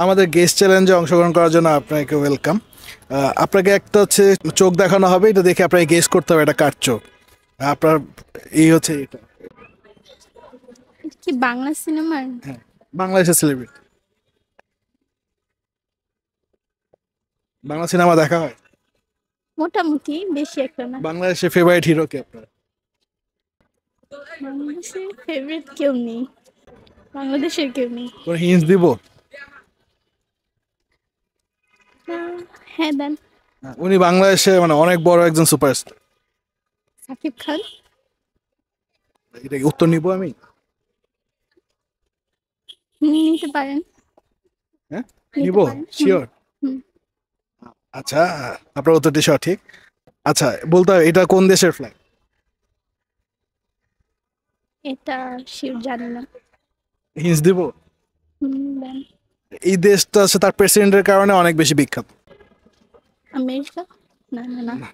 আমাদের গেস্ট চ্যালেঞ্জে অংশগ্রহণ করার জন্য আপনাকে ওয়েলকাম। আপনাকে একটা হচ্ছে চোখ দেখানো হবে, এটা দেখে আপনাকে গেস করতে হবে এটা কার চোখ। আপনার এই হচ্ছে এটা। এটা কি বাংলা সিনেমার? হ্যাঁ, বাংলাদেশের সেলিব্রিটি। বাংলা সিনেমা দেখা হয়? মোটামুটি, বেশি একটা না। বাংলাদেশের ফেভারিট হিরো কে আপনার? বাংলাদেশের ফেভারিট কেউ নেই, বাংলাদেশের কেউ নেই। কোন হিন্টস দিব? হ্যাঁ দেন। উনি বাংলাদেশে মানে অনেক বড় একজন সুপারস্টার। সাকিব খান। এটা কি উত্তর নিব আমি? নিতে পারেন। হ্যাঁ, নিতে নিব। পারেন। শিওর? হুম। আচ্ছা, আপনার উত্তরটি সঠিক। আচ্ছা, বলতে হবে এটা কোন দেশের ফ্ল্যাগ? এটা শিওর জানি না। হিন্টস দিব? দেন। এই দেশটা হচ্ছে তার প্রেসিডেন্টের কারণে অনেক বেশি বিখ্যাত। আমেরিকা। না না না, না,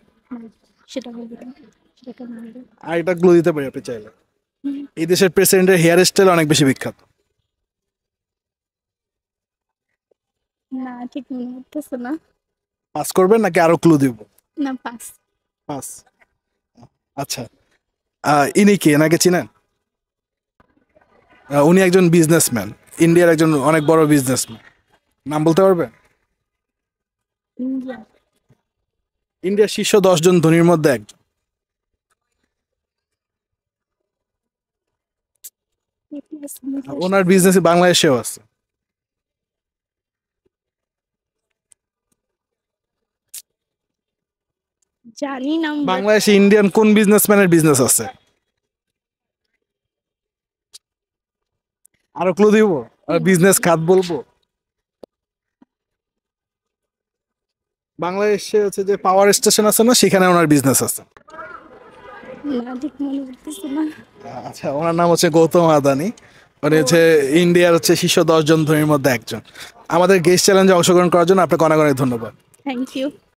সেটা বলবো না, সেটা কেন বলবো? আর এটা ক্লু দিতে পারি আপনি চাইলে। হুম, এই দেশের প্রেসিডেন্টের হেয়ার স্টাইল অনেক বেশি বিখ্যাত। না ঠিক মনে হতেছে না। পাস করবেন নাকি আরো ক্লু দিব? না, পাস। পাস। আচ্ছা, ইনি কে, এনাকে চিনেন? উনি একজন বিজনেসম্যান, ইন্ডিয়ার একজন অনেক বড় বিজনেসম্যান। নাম বলতে পারবেন? ইন্ডিয়া। ইন্ডিয়ার শীর্ষ 10 জন ধনীর মধ্যে একজন। ওনার বিজনেস বাংলাদেশেও আছে। জানি না but বাংলাদেশে ইন্ডিয়ান কোন বিজনেসম্যানের বিজনেস আছে? আরো ক্লু দিব? আর বিজনেস খাত বলবো? বাংলাদেশে হচ্ছে যে পাওয়ার স্টেশন আছে না, সেখানে ওনার বিজনেস আছে। না ঠিক মনে হতেছে না। আচ্ছা, ওনার নাম হচ্ছে গৌতম আদানি। উনি হচ্ছে ইন্ডিয়ার হচ্ছে শীর্ষ 10 জন ধনীর মধ্যে একজন। আমাদের গেস্ট চ্যালেঞ্জে অংশগ্রহণ করার জন্য আপনাকে অনেক অনেক ধন্যবাদ। Thank you.